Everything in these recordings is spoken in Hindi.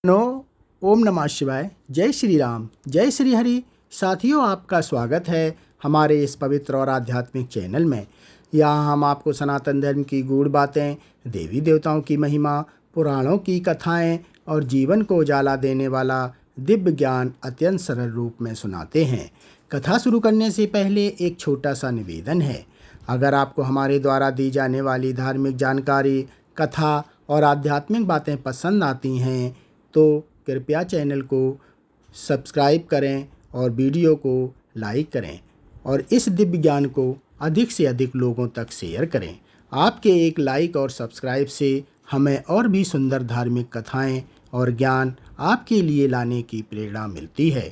नो ओम नमः शिवाय। जय श्री राम, जय श्री हरि। साथियों, आपका स्वागत है हमारे इस पवित्र और आध्यात्मिक चैनल में। यहाँ हम आपको सनातन धर्म की गूढ़ बातें, देवी देवताओं की महिमा, पुराणों की कथाएं और जीवन को उजाला देने वाला दिव्य ज्ञान अत्यंत सरल रूप में सुनाते हैं। कथा शुरू करने से पहले एक छोटा सा निवेदन है। अगर आपको हमारे द्वारा दी जाने वाली धार्मिक जानकारी, कथा और आध्यात्मिक बातें पसंद आती हैं तो कृपया चैनल को सब्सक्राइब करें और वीडियो को लाइक करें और इस दिव्य ज्ञान को अधिक से अधिक लोगों तक शेयर करें। आपके एक लाइक और सब्सक्राइब से हमें और भी सुंदर धार्मिक कथाएं और ज्ञान आपके लिए लाने की प्रेरणा मिलती है।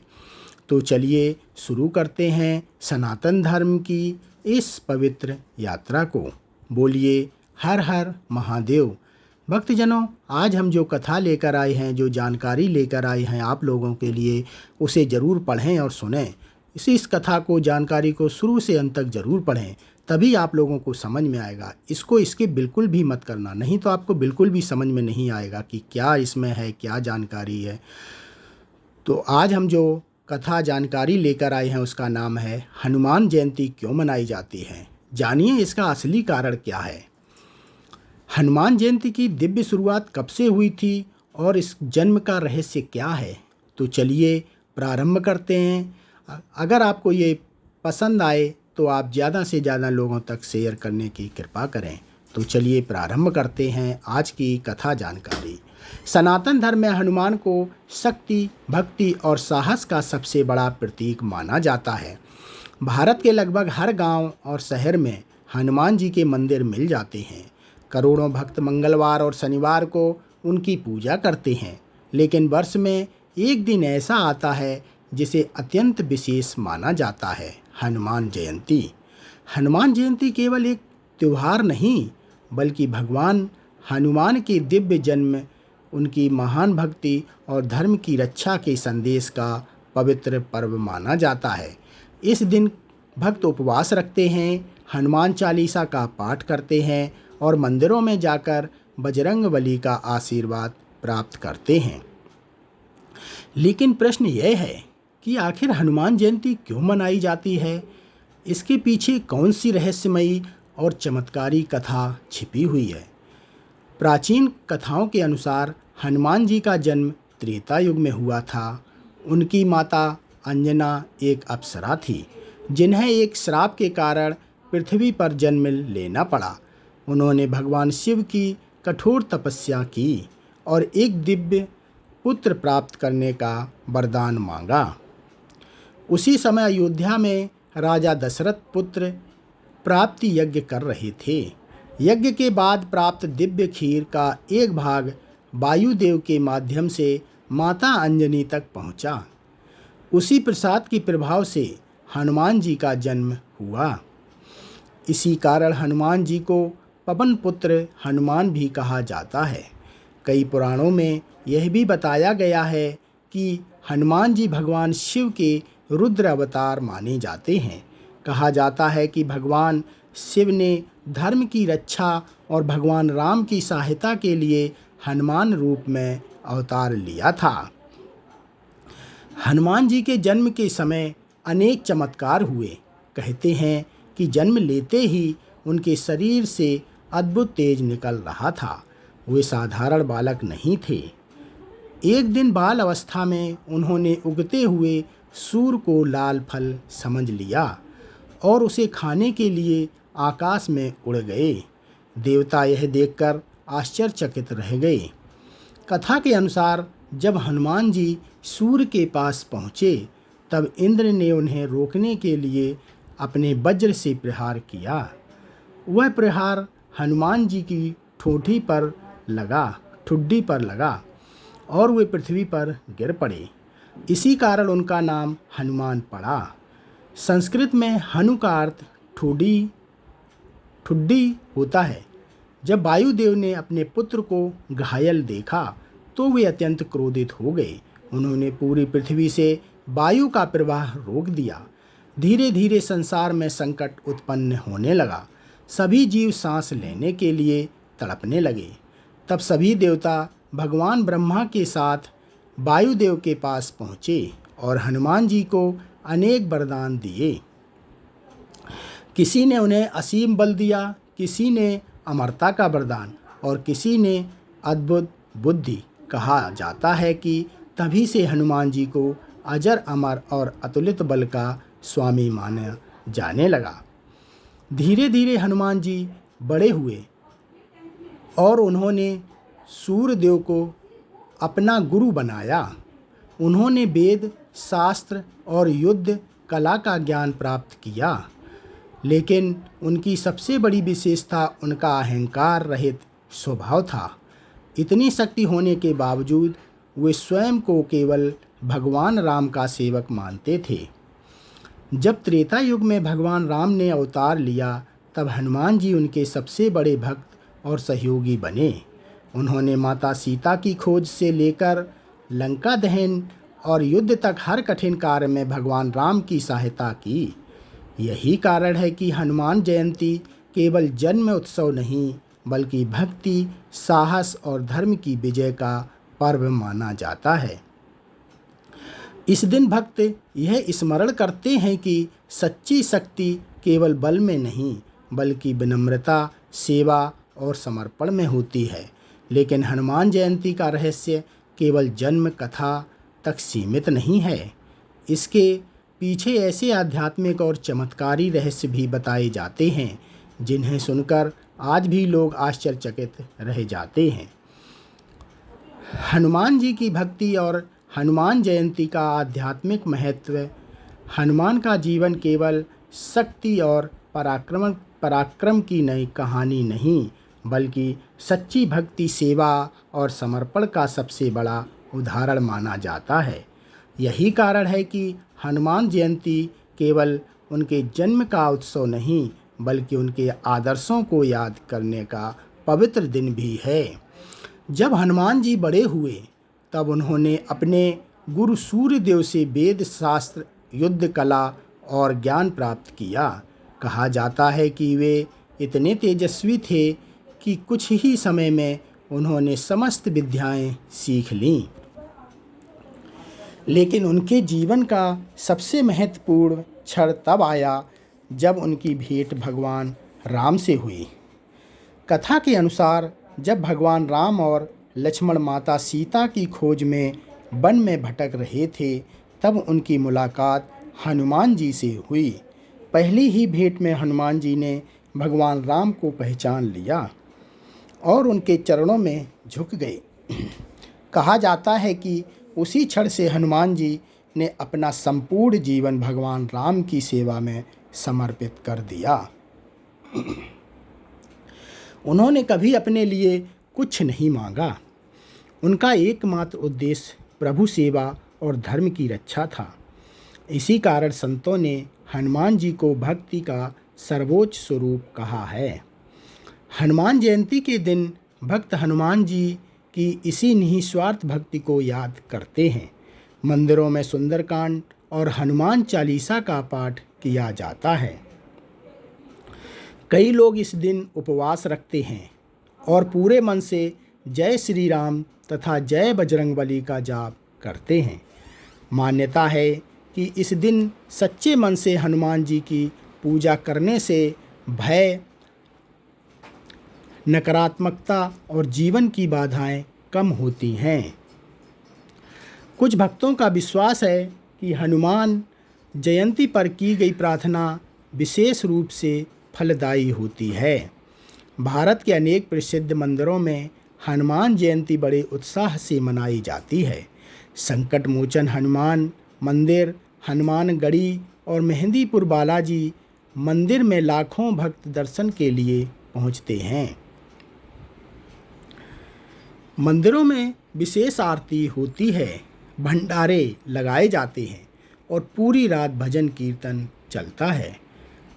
तो चलिए शुरू करते हैं सनातन धर्म की इस पवित्र यात्रा को। बोलिए हर हर महादेव। भक्तजनों, आज हम जो कथा लेकर आए हैं, जो जानकारी लेकर आए हैं आप लोगों के लिए, उसे ज़रूर पढ़ें और सुनें। इस कथा को, जानकारी को शुरू से अंत तक ज़रूर पढ़ें, तभी आप लोगों को समझ में आएगा। इसको स्किप बिल्कुल भी मत करना, नहीं तो आपको बिल्कुल भी समझ में नहीं आएगा कि क्या इसमें है, क्या जानकारी है। तो आज हम जो कथा जानकारी लेकर आए हैं उसका नाम है हनुमान जयंती क्यों मनाई जाती है। जानिए इसका असली कारण क्या है। हनुमान जयंती की दिव्य शुरुआत कब से हुई थी और इस जन्म का रहस्य क्या है। तो चलिए प्रारंभ करते हैं। अगर आपको ये पसंद आए तो आप ज़्यादा से ज़्यादा लोगों तक शेयर करने की कृपा करें। तो चलिए प्रारंभ करते हैं आज की कथा जानकारी। सनातन धर्म में हनुमान को शक्ति, भक्ति और साहस का सबसे बड़ा प्रतीक माना जाता है। भारत के लगभग हर गांव और शहर में हनुमान जी के मंदिर मिल जाते हैं। करोड़ों भक्त मंगलवार और शनिवार को उनकी पूजा करते हैं। लेकिन वर्ष में एक दिन ऐसा आता है जिसे अत्यंत विशेष माना जाता है, हनुमान जयंती। हनुमान जयंती केवल एक त्यौहार नहीं, बल्कि भगवान हनुमान के दिव्य जन्म, उनकी महान भक्ति और धर्म की रक्षा के संदेश का पवित्र पर्व माना जाता है। इस दिन भक्त उपवास रखते हैं, हनुमान चालीसा का पाठ करते हैं और मंदिरों में जाकर बजरंगबली का आशीर्वाद प्राप्त करते हैं। लेकिन प्रश्न यह है कि आखिर हनुमान जयंती क्यों मनाई जाती है। इसके पीछे कौन सी रहस्यमयी और चमत्कारी कथा छिपी हुई है। प्राचीन कथाओं के अनुसार हनुमान जी का जन्म त्रेता युग में हुआ था। उनकी माता अंजना एक अप्सरा थी, जिन्हें एक श्राप के कारण पृथ्वी पर जन्म लेना पड़ा। उन्होंने भगवान शिव की कठोर तपस्या की और एक दिव्य पुत्र प्राप्त करने का वरदान मांगा। उसी समय अयोध्या में राजा दशरथ पुत्र प्राप्ति यज्ञ कर रहे थे। यज्ञ के बाद प्राप्त दिव्य खीर का एक भाग वायुदेव के माध्यम से माता अंजनी तक पहुंचा। उसी प्रसाद के प्रभाव से हनुमान जी का जन्म हुआ। इसी कारण हनुमान जी को पवन पुत्र हनुमान भी कहा जाता है। कई पुराणों में यह भी बताया गया है कि हनुमान जी भगवान शिव के रुद्र अवतार माने जाते हैं। कहा जाता है कि भगवान शिव ने धर्म की रक्षा और भगवान राम की सहायता के लिए हनुमान रूप में अवतार लिया था। हनुमान जी के जन्म के समय अनेक चमत्कार हुए। कहते हैं कि जन्म लेते ही उनके शरीर से अद्भुत तेज निकल रहा था। वे साधारण बालक नहीं थे। एक दिन बाल अवस्था में उन्होंने उगते हुए सूर्य को लाल फल समझ लिया और उसे खाने के लिए आकाश में उड़ गए। देवता यह देखकर आश्चर्यचकित रह गए। कथा के अनुसार जब हनुमान जी सूर्य के पास पहुँचे तब इंद्र ने उन्हें रोकने के लिए अपने वज्र से प्रहार किया। वह प्रहार हनुमान जी की ठुड्डी पर लगा और वे पृथ्वी पर गिर पड़े। इसी कारण उनका नाम हनुमान पड़ा। संस्कृत में हनु का अर्थ ठुड्डी होता है। जब वायुदेव ने अपने पुत्र को घायल देखा तो वे अत्यंत क्रोधित हो गए। उन्होंने पूरी पृथ्वी से वायु का प्रवाह रोक दिया। धीरे धीरे संसार में संकट उत्पन्न होने लगा। सभी जीव सांस लेने के लिए तड़पने लगे। तब सभी देवता भगवान ब्रह्मा के साथ वायुदेव के पास पहुँचे और हनुमान जी को अनेक वरदान दिए। किसी ने उन्हें असीम बल दिया, किसी ने अमरता का वरदान और किसी ने अद्भुत बुद्धि। कहा जाता है कि तभी से हनुमान जी को अजर अमर और अतुलित बल का स्वामी माना जाने लगा। धीरे धीरे हनुमान जी बड़े हुए और उन्होंने सूर्यदेव को अपना गुरु बनाया। उन्होंने वेद, शास्त्र और युद्ध कला का ज्ञान प्राप्त किया, लेकिन उनकी सबसे बड़ी विशेषता उनका अहंकार रहित स्वभाव था। इतनी शक्ति होने के बावजूद वे स्वयं को केवल भगवान राम का सेवक मानते थे। जब त्रेता युग में भगवान राम ने अवतार लिया, तब हनुमान जी उनके सबसे बड़े भक्त और सहयोगी बने। उन्होंने माता सीता की खोज से लेकर लंका दहन और युद्ध तक हर कठिन कार्य में भगवान राम की सहायता की। यही कारण है कि हनुमान जयंती केवल जन्म उत्सव नहीं, बल्कि भक्ति, साहस और धर्म की विजय का पर्व माना जाता है। इस दिन भक्त यह स्मरण करते हैं कि सच्ची शक्ति केवल बल में नहीं, बल्कि विनम्रता, सेवा और समर्पण में होती है। लेकिन हनुमान जयंती का रहस्य केवल जन्म कथा तक सीमित नहीं है। इसके पीछे ऐसे आध्यात्मिक और चमत्कारी रहस्य भी बताए जाते हैं जिन्हें सुनकर आज भी लोग आश्चर्यचकित रह जाते हैं। हनुमान जी की भक्ति और हनुमान जयंती का आध्यात्मिक महत्व। हनुमान का जीवन केवल शक्ति और पराक्रम की नई कहानी नहीं, बल्कि सच्ची भक्ति, सेवा और समर्पण का सबसे बड़ा उदाहरण माना जाता है। यही कारण है कि हनुमान जयंती केवल उनके जन्म का उत्सव नहीं, बल्कि उनके आदर्शों को याद करने का पवित्र दिन भी है। जब हनुमान जी बड़े हुए, तब उन्होंने अपने गुरु सूर्यदेव से वेद, शास्त्र, युद्ध कला और ज्ञान प्राप्त किया। कहा जाता है कि वे इतने तेजस्वी थे कि कुछ ही समय में उन्होंने समस्त विद्याएं सीख लीं। लेकिन उनके जीवन का सबसे महत्वपूर्ण क्षण तब आया जब उनकी भेंट भगवान राम से हुई। कथा के अनुसार जब भगवान राम और लक्ष्मण माता सीता की खोज में वन में भटक रहे थे, तब उनकी मुलाकात हनुमान जी से हुई। पहली ही भेंट में हनुमान जी ने भगवान राम को पहचान लिया और उनके चरणों में झुक गए। कहा जाता है कि उसी क्षण से हनुमान जी ने अपना संपूर्ण जीवन भगवान राम की सेवा में समर्पित कर दिया। उन्होंने कभी अपने लिए कुछ नहीं मांगा। उनका एकमात्र उद्देश्य प्रभु सेवा और धर्म की रक्षा था। इसी कारण संतों ने हनुमान जी को भक्ति का सर्वोच्च स्वरूप कहा है। हनुमान जयंती के दिन भक्त हनुमान जी की इसी निस्वार्थ भक्ति को याद करते हैं। मंदिरों में सुंदरकांड और हनुमान चालीसा का पाठ किया जाता है। कई लोग इस दिन उपवास रखते हैं और पूरे मन से जय श्री राम तथा जय बजरंगबली का जाप करते हैं। मान्यता है कि इस दिन सच्चे मन से हनुमान जी की पूजा करने से भय, नकारात्मकता और जीवन की बाधाएं कम होती हैं। कुछ भक्तों का विश्वास है कि हनुमान जयंती पर की गई प्रार्थना विशेष रूप से फलदायी होती है। भारत के अनेक प्रसिद्ध मंदिरों में हनुमान जयंती बड़े उत्साह से मनाई जाती है। संकट मोचन हनुमान मंदिर, हनुमानगढ़ी और मेहंदीपुर बालाजी मंदिर में लाखों भक्त दर्शन के लिए पहुंचते हैं। मंदिरों में विशेष आरती होती है, भंडारे लगाए जाते हैं और पूरी रात भजन कीर्तन चलता है।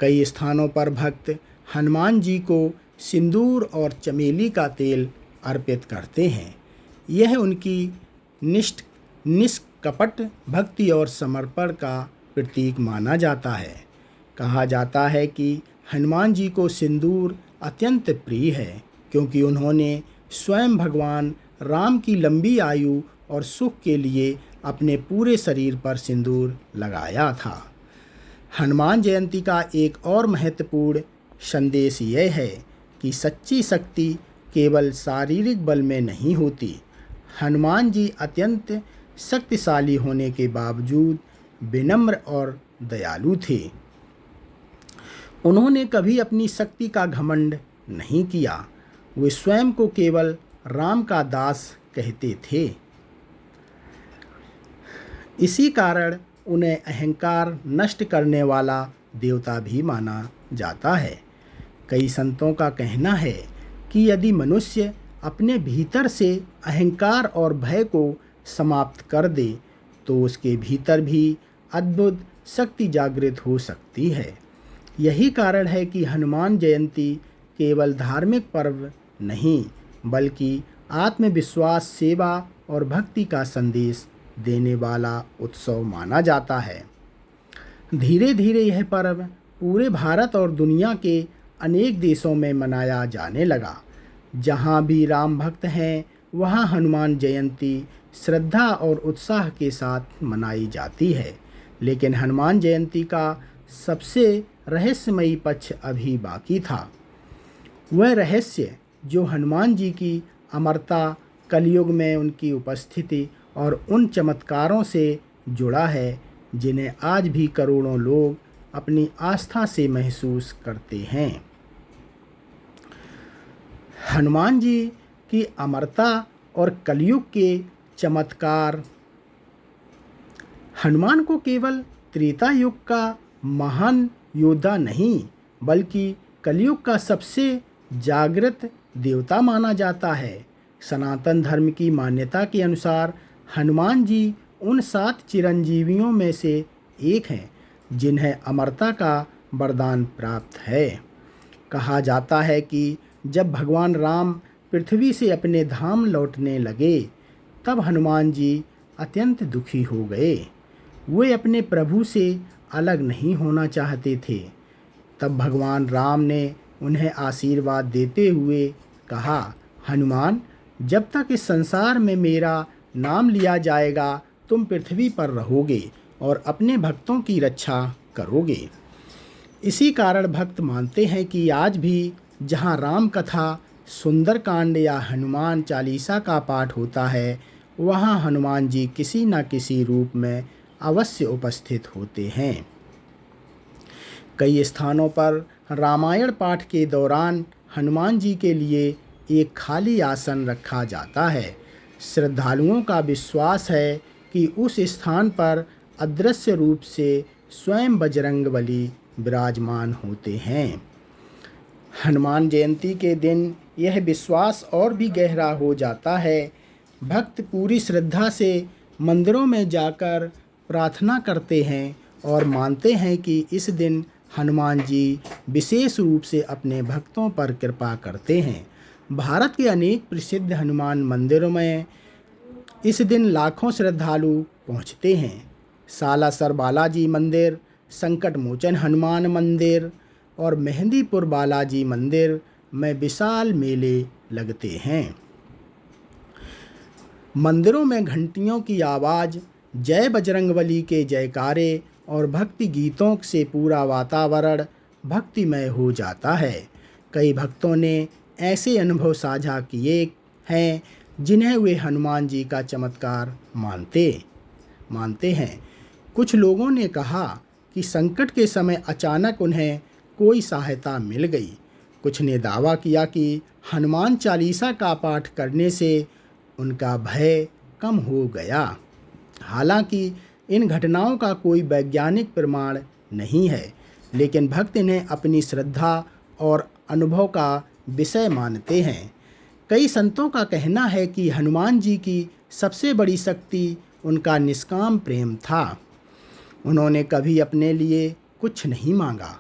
कई स्थानों पर भक्त हनुमान जी को सिंदूर और चमेली का तेल अर्पित करते हैं। यह उनकी निष्कपट भक्ति और समर्पण का प्रतीक माना जाता है। कहा जाता है कि हनुमान जी को सिंदूर अत्यंत प्रिय है, क्योंकि उन्होंने स्वयं भगवान राम की लंबी आयु और सुख के लिए अपने पूरे शरीर पर सिंदूर लगाया था। हनुमान जयंती का एक और महत्वपूर्ण संदेश यह है कि सच्ची शक्ति केवल शारीरिक बल में नहीं होती। हनुमान जी अत्यंत शक्तिशाली होने के बावजूद विनम्र और दयालु थे। उन्होंने कभी अपनी शक्ति का घमंड नहीं किया। वे स्वयं को केवल राम का दास कहते थे। इसी कारण उन्हें अहंकार नष्ट करने वाला देवता भी माना जाता है। कई संतों का कहना है कि यदि मनुष्य अपने भीतर से अहंकार और भय को समाप्त कर दे तो उसके भीतर भी अद्भुत शक्ति जागृत हो सकती है। यही कारण है कि हनुमान जयंती केवल धार्मिक पर्व नहीं बल्कि आत्मविश्वास, सेवा और भक्ति का संदेश देने वाला उत्सव माना जाता है। धीरे धीरे यह पर्व पूरे भारत और दुनिया के अनेक देशों में मनाया जाने लगा। जहाँ भी राम भक्त हैं वहाँ हनुमान जयंती श्रद्धा और उत्साह के साथ मनाई जाती है। लेकिन हनुमान जयंती का सबसे रहस्यमयी पक्ष अभी बाकी था। वह रहस्य जो हनुमान जी की अमरता, कलयुग में उनकी उपस्थिति और उन चमत्कारों से जुड़ा है जिन्हें आज भी करोड़ों लोग अपनी आस्था से महसूस करते हैं। हनुमान जी की अमरता और कलयुग के चमत्कार हनुमान को केवल त्रेता युग का महान योद्धा नहीं बल्कि कलयुग का सबसे जागृत देवता माना जाता है। सनातन धर्म की मान्यता के अनुसार हनुमान जी उन 7 चिरंजीवियों में से एक हैं जिन्हें अमरता का वरदान प्राप्त है। कहा जाता है कि जब भगवान राम पृथ्वी से अपने धाम लौटने लगे तब हनुमान जी अत्यंत दुखी हो गए। वे अपने प्रभु से अलग नहीं होना चाहते थे। तब भगवान राम ने उन्हें आशीर्वाद देते हुए कहा, हनुमान, जब तक इस संसार में मेरा नाम लिया जाएगा तुम पृथ्वी पर रहोगे और अपने भक्तों की रक्षा करोगे। इसी कारण भक्त मानते हैं कि आज भी जहाँ राम कथा, सुंदरकांड या हनुमान चालीसा का पाठ होता है वहाँ हनुमान जी किसी न किसी रूप में अवश्य उपस्थित होते हैं। कई स्थानों पर रामायण पाठ के दौरान हनुमान जी के लिए एक खाली आसन रखा जाता है। श्रद्धालुओं का विश्वास है कि उस स्थान पर अदृश्य रूप से स्वयं बजरंगबली विराजमान होते हैं। हनुमान जयंती के दिन यह विश्वास और भी गहरा हो जाता है। भक्त पूरी श्रद्धा से मंदिरों में जाकर प्रार्थना करते हैं और मानते हैं कि इस दिन हनुमान जी विशेष रूप से अपने भक्तों पर कृपा करते हैं। भारत के अनेक प्रसिद्ध हनुमान मंदिरों में इस दिन लाखों श्रद्धालु पहुंचते हैं। सालासर बालाजी मंदिर, संकट मोचन हनुमान मंदिर और मेहंदीपुर बालाजी मंदिर में विशाल मेले लगते हैं। मंदिरों में घंटियों की आवाज़, जय बजरंगबली के जयकारे और भक्ति गीतों से पूरा वातावरण भक्तिमय हो जाता है। कई भक्तों ने ऐसे अनुभव साझा किए हैं जिन्हें वे हनुमान जी का चमत्कार मानते हैं। कुछ लोगों ने कहा कि संकट के समय अचानक उन्हें कोई सहायता मिल गई। कुछ ने दावा किया कि हनुमान चालीसा का पाठ करने से उनका भय कम हो गया। हालांकि इन घटनाओं का कोई वैज्ञानिक प्रमाण नहीं है, लेकिन भक्त इन्हें अपनी श्रद्धा और अनुभव का विषय मानते हैं। कई संतों का कहना है कि हनुमान जी की सबसे बड़ी शक्ति उनका निष्काम प्रेम था। उन्होंने कभी अपने लिए कुछ नहीं मांगा।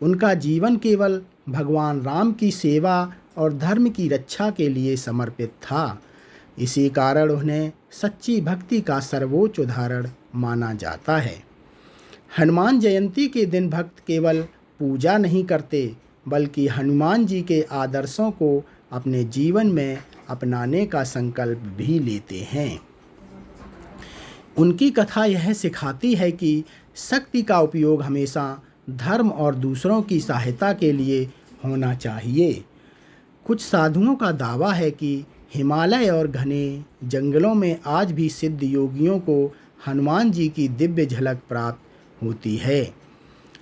उनका जीवन केवल भगवान राम की सेवा और धर्म की रक्षा के लिए समर्पित था। इसी कारण उन्हें सच्ची भक्ति का सर्वोच्च उदाहरण माना जाता है। हनुमान जयंती के दिन भक्त केवल पूजा नहीं करते बल्कि हनुमान जी के आदर्शों को अपने जीवन में अपनाने का संकल्प भी लेते हैं। उनकी कथा यह सिखाती है कि शक्ति का उपयोग हमेशा धर्म और दूसरों की सहायता के लिए होना चाहिए। कुछ साधुओं का दावा है कि हिमालय और घने जंगलों में आज भी सिद्ध योगियों को हनुमान जी की दिव्य झलक प्राप्त होती है।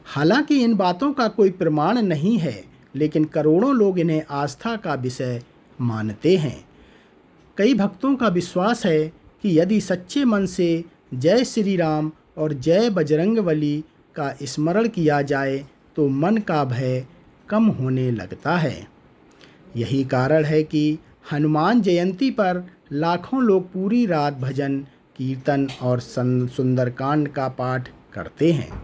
हालांकि इन बातों का कोई प्रमाण नहीं है, लेकिन करोड़ों लोग इन्हें आस्था का विषय मानते हैं। कई भक्तों का विश्वास है कि यदि सच्चे मन से जय श्री राम और जय बजरंगबली का स्मरण किया जाए तो मन का भय कम होने लगता है। यही कारण है कि हनुमान जयंती पर लाखों लोग पूरी रात भजन, कीर्तन और सुंदरकांड का पाठ करते हैं।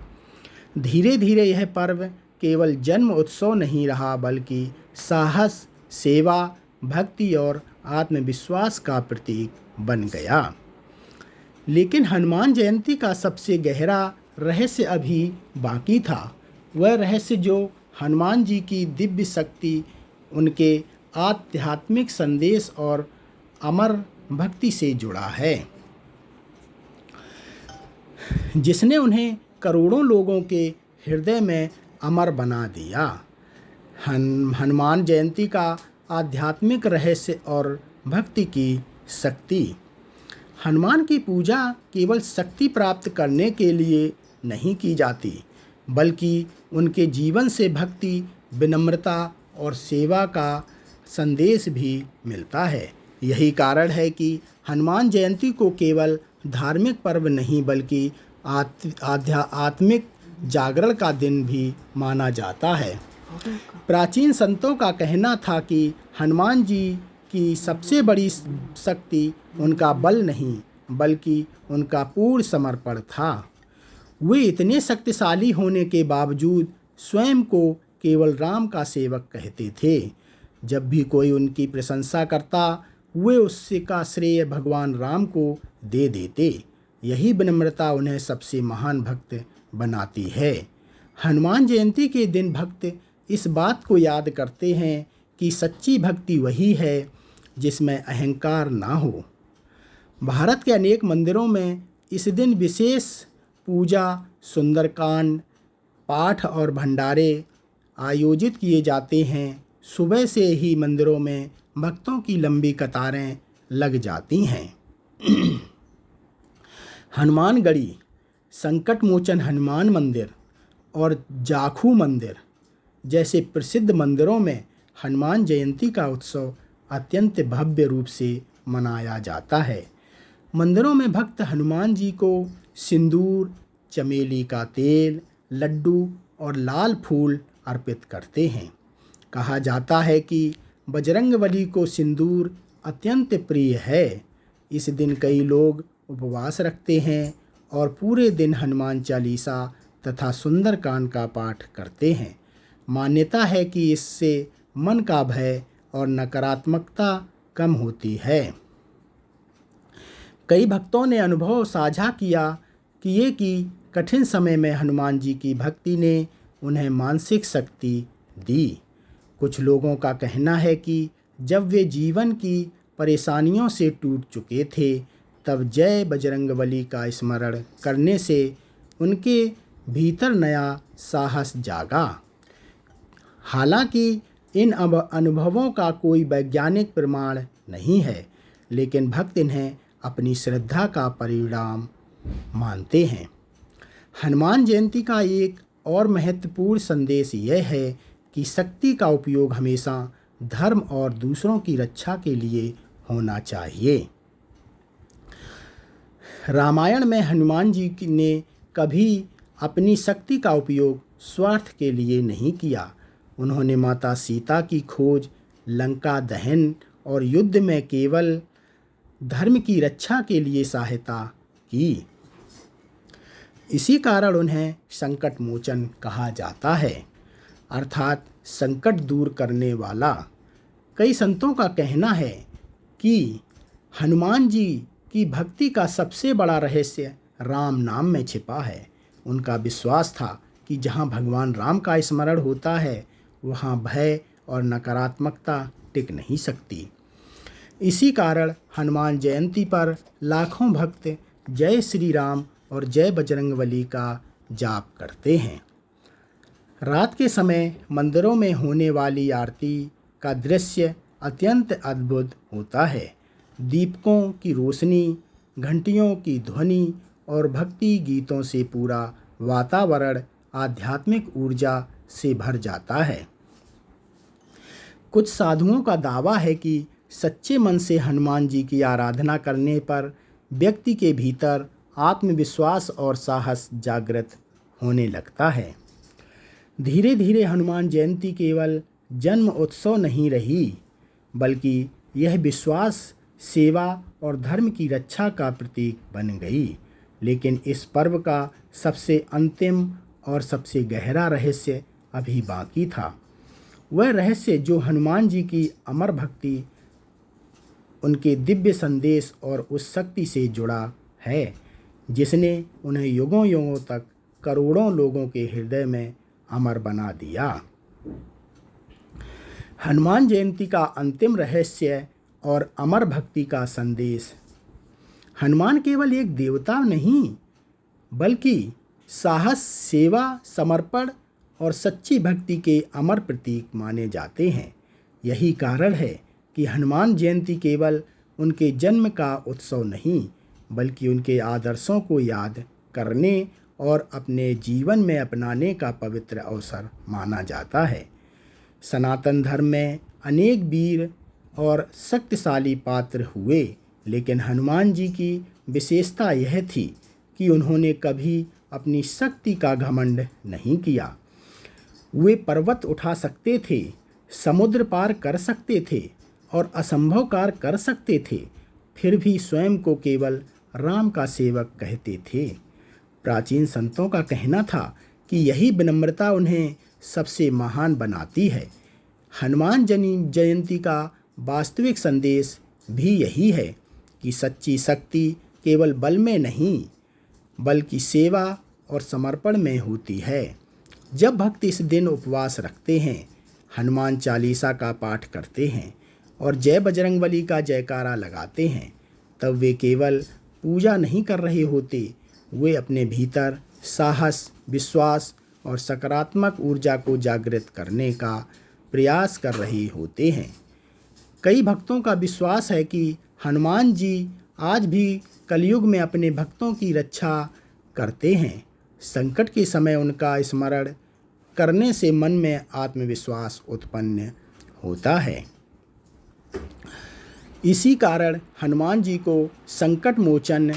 धीरे धीरे यह पर्व केवल जन्म उत्सव नहीं रहा, बल्कि साहस, सेवा, भक्ति और आत्मविश्वास का प्रतीक बन गया। लेकिन हनुमान जयंती का सबसे गहरा रहस्य अभी बाकी था। वह रहस्य जो हनुमान जी की दिव्य शक्ति, उनके आध्यात्मिक संदेश और अमर भक्ति से जुड़ा है, जिसने उन्हें करोड़ों लोगों के हृदय में अमर बना दिया। हनुमान जयंती का आध्यात्मिक रहस्य और भक्ति की शक्ति। हनुमान की पूजा केवल शक्ति प्राप्त करने के लिए नहीं की जाती, बल्कि उनके जीवन से भक्ति, विनम्रता और सेवा का संदेश भी मिलता है। यही कारण है कि हनुमान जयंती को केवल धार्मिक पर्व नहीं, बल्कि आध्यात्मिक जागरण का दिन भी माना जाता है। प्राचीन संतों का कहना था कि हनुमान जी की सबसे बड़ी शक्ति उनका बल नहीं, बल्कि उनका पूर्ण समर्पण था। वे इतने शक्तिशाली होने के बावजूद स्वयं को केवल राम का सेवक कहते थे। जब भी कोई उनकी प्रशंसा करता, वे उससे का श्रेय भगवान राम को दे देते। यही विनम्रता उन्हें सबसे महान भक्त बनाती है। हनुमान जयंती के दिन भक्त इस बात को याद करते हैं कि सच्ची भक्ति वही है जिसमें अहंकार ना हो। भारत के अनेक मंदिरों में इस दिन विशेष पूजा, सुंदरकांड, पाठ और भंडारे आयोजित किए जाते हैं। सुबह से ही मंदिरों में भक्तों की लंबी कतारें लग जाती हैं। हनुमानगढ़ी, संकट मोचन हनुमान मंदिर और जाखू मंदिर जैसे प्रसिद्ध मंदिरों में हनुमान जयंती का उत्सव अत्यंत भव्य रूप से मनाया जाता है। मंदिरों में भक्त हनुमान जी को सिंदूर, चमेली का तेल, लड्डू और लाल फूल अर्पित करते हैं। कहा जाता है कि बजरंगबली को सिंदूर अत्यंत प्रिय है। इस दिन कई लोग उपवास रखते हैं और पूरे दिन हनुमान चालीसा तथा सुंदरकांड का पाठ करते हैं। मान्यता है कि इससे मन का भय और नकारात्मकता कम होती है। कई भक्तों ने अनुभव साझा किए कि कठिन समय में हनुमान जी की भक्ति ने उन्हें मानसिक शक्ति दी। कुछ लोगों का कहना है कि जब वे जीवन की परेशानियों से टूट चुके थे, तब जय बजरंगबली का स्मरण करने से उनके भीतर नया साहस जागा। हालांकि इन अनुभवों का कोई वैज्ञानिक प्रमाण नहीं है, लेकिन भक्त इन्हें अपनी श्रद्धा का परिणाम मानते हैं। हनुमान जयंती का एक और महत्वपूर्ण संदेश यह है कि शक्ति का उपयोग हमेशा धर्म और दूसरों की रक्षा के लिए होना चाहिए। रामायण में हनुमान जी ने कभी अपनी शक्ति का उपयोग स्वार्थ के लिए नहीं किया। उन्होंने माता सीता की खोज, लंका दहन और युद्ध में केवल धर्म की रक्षा के लिए सहायता की। इसी कारण उन्हें संकट मोचन कहा जाता है, अर्थात संकट दूर करने वाला। कई संतों का कहना है कि हनुमान जी की भक्ति का सबसे बड़ा रहस्य राम नाम में छिपा है। उनका विश्वास था कि जहाँ भगवान राम का स्मरण होता है, वहाँ भय और नकारात्मकता टिक नहीं सकती। इसी कारण हनुमान जयंती पर लाखों भक्त जय श्री राम और जय बजरंगबली का जाप करते हैं। रात के समय मंदिरों में होने वाली आरती का दृश्य अत्यंत अद्भुत होता है। दीपकों की रोशनी, घंटियों की ध्वनि और भक्ति गीतों से पूरा वातावरण आध्यात्मिक ऊर्जा से भर जाता है। कुछ साधुओं का दावा है कि सच्चे मन से हनुमान जी की आराधना करने पर व्यक्ति के भीतर आत्मविश्वास और साहस जागृत होने लगता है। धीरे धीरे हनुमान जयंती केवल जन्म उत्सव नहीं रही, बल्कि यह विश्वास, सेवा और धर्म की रक्षा का प्रतीक बन गई। लेकिन इस पर्व का सबसे अंतिम और सबसे गहरा रहस्य अभी बाकी था। वह रहस्य जो हनुमान जी की अमर भक्ति, उनके दिव्य संदेश और उस शक्ति से जुड़ा है जिसने उन्हें युगों युगों तक करोड़ों लोगों के हृदय में अमर बना दिया। हनुमान जयंती का अंतिम रहस्य और अमर भक्ति का संदेश। हनुमान केवल एक देवता नहीं, बल्कि साहस, सेवा, समर्पण और सच्ची भक्ति के अमर प्रतीक माने जाते हैं। यही कारण है कि हनुमान जयंती केवल उनके जन्म का उत्सव नहीं, बल्कि उनके आदर्शों को याद करने और अपने जीवन में अपनाने का पवित्र अवसर माना जाता है। सनातन धर्म में अनेक वीर और शक्तिशाली पात्र हुए, लेकिन हनुमान जी की विशेषता यह थी कि उन्होंने कभी अपनी शक्ति का घमंड नहीं किया। वे पर्वत उठा सकते थे, समुद्र पार कर सकते थे और असंभव कार्य कर सकते थे, फिर भी स्वयं को केवल राम का सेवक कहते थे। प्राचीन संतों का कहना था कि यही विनम्रता उन्हें सबसे महान बनाती है। हनुमान जयंती का वास्तविक संदेश भी यही है कि सच्ची शक्ति केवल बल में नहीं, बल्कि सेवा और समर्पण में होती है। जब भक्त इस दिन उपवास रखते हैं, हनुमान चालीसा का पाठ करते हैं और जय बजरंगबली का जयकारा लगाते हैं, तब वे केवल पूजा नहीं कर रहे होते, वे अपने भीतर साहस, विश्वास और सकारात्मक ऊर्जा को जागृत करने का प्रयास कर रहे होते हैं। कई भक्तों का विश्वास है कि हनुमान जी आज भी कलयुग में अपने भक्तों की रक्षा करते हैं। संकट के समय उनका स्मरण करने से मन में आत्मविश्वास उत्पन्न होता है। इसी कारण हनुमान जी को संकट मोचन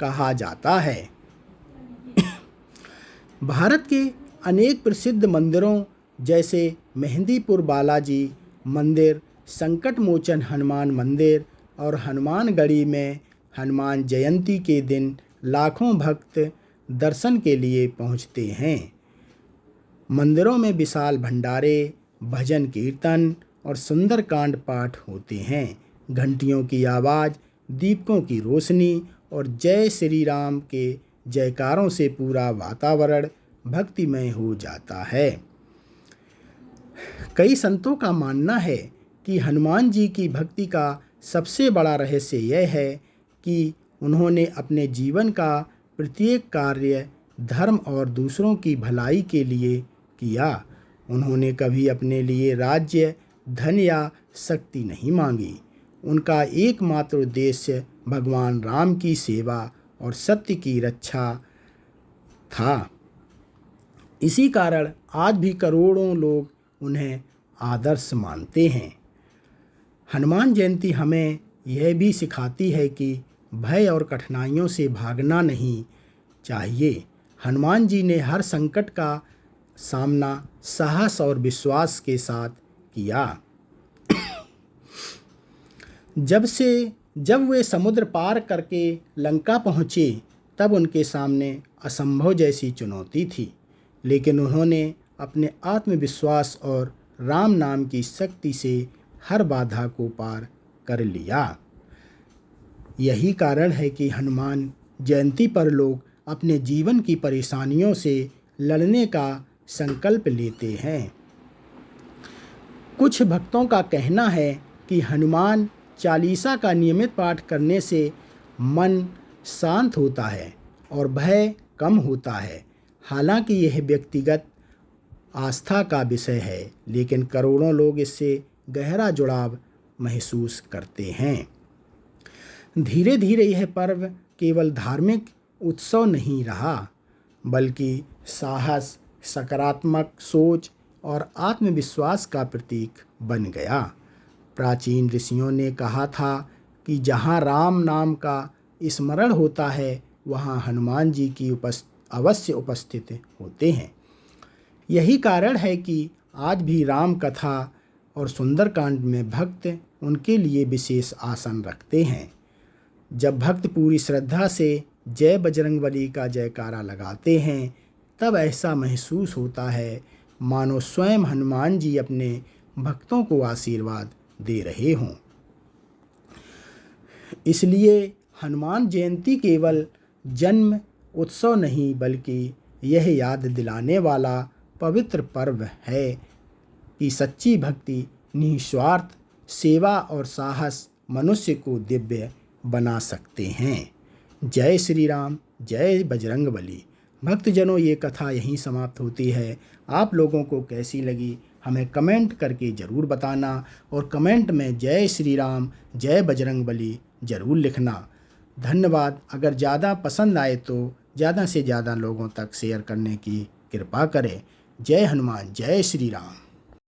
कहा जाता है। भारत के अनेक प्रसिद्ध मंदिरों जैसे मेहंदीपुर बालाजी मंदिर, संकट मोचन हनुमान मंदिर और हनुमानगढ़ी में हनुमान जयंती के दिन लाखों भक्त दर्शन के लिए पहुंचते हैं। मंदिरों में विशाल भंडारे, भजन कीर्तन और सुंदरकांड पाठ होते हैं। घंटियों की आवाज़, दीपकों की रोशनी और जय श्री राम के जयकारों से पूरा वातावरण भक्तिमय हो जाता है। कई संतों का मानना है कि हनुमान जी की भक्ति का सबसे बड़ा रहस्य यह है कि उन्होंने अपने जीवन का प्रत्येक कार्य धर्म और दूसरों की भलाई के लिए किया। उन्होंने कभी अपने लिए राज्य, धन या शक्ति नहीं मांगी। उनका एकमात्र उद्देश्य भगवान राम की सेवा और सत्य की रक्षा था। इसी कारण आज भी करोड़ों लोग उन्हें आदर्श मानते हैं। हनुमान जयंती हमें यह भी सिखाती है कि भय और कठिनाइयों से भागना नहीं चाहिए। हनुमान जी ने हर संकट का सामना साहस और विश्वास के साथ किया। जब वे समुद्र पार करके लंका पहुँचे, तब उनके सामने असंभव जैसी चुनौती थी, लेकिन उन्होंने अपने आत्मविश्वास और राम नाम की शक्ति से हर बाधा को पार कर लिया। यही कारण है कि हनुमान जयंती पर लोग अपने जीवन की परेशानियों से लड़ने का संकल्प लेते हैं। कुछ भक्तों का कहना है कि हनुमान चालीसा का नियमित पाठ करने से मन शांत होता है और भय कम होता है। हालांकि यह व्यक्तिगत आस्था का विषय है, लेकिन करोड़ों लोग इससे गहरा जुड़ाव महसूस करते हैं। धीरे धीरे यह पर्व केवल धार्मिक उत्सव नहीं रहा, बल्कि साहस, सकारात्मक सोच और आत्मविश्वास का प्रतीक बन गया। प्राचीन ऋषियों ने कहा था कि जहाँ राम नाम का स्मरण होता है, वहाँ हनुमान जी की अवश्य उपस्थित होते हैं। यही कारण है कि आज भी राम कथा और सुंदरकांड में भक्त उनके लिए विशेष आसन रखते हैं। जब भक्त पूरी श्रद्धा से जय बजरंगबली का जयकारा लगाते हैं, तब ऐसा महसूस होता है मानो स्वयं हनुमान जी अपने भक्तों को आशीर्वाद दे रहे हों। इसलिए हनुमान जयंती केवल जन्म उत्सव नहीं, बल्कि यह याद दिलाने वाला पवित्र पर्व है कि सच्ची भक्ति, निस्वार्थ सेवा और साहस मनुष्य को दिव्य बना सकते हैं। जय श्री राम, जय बजरंगबली। भक्तजनों, ये कथा यहीं समाप्त होती है। आप लोगों को कैसी लगी हमें कमेंट करके ज़रूर बताना, और कमेंट में जय श्री राम, जय बजरंगबली ज़रूर लिखना। धन्यवाद। अगर ज़्यादा पसंद आए तो ज़्यादा से ज़्यादा लोगों तक शेयर करने की कृपा करें। जय हनुमान, जय श्री राम।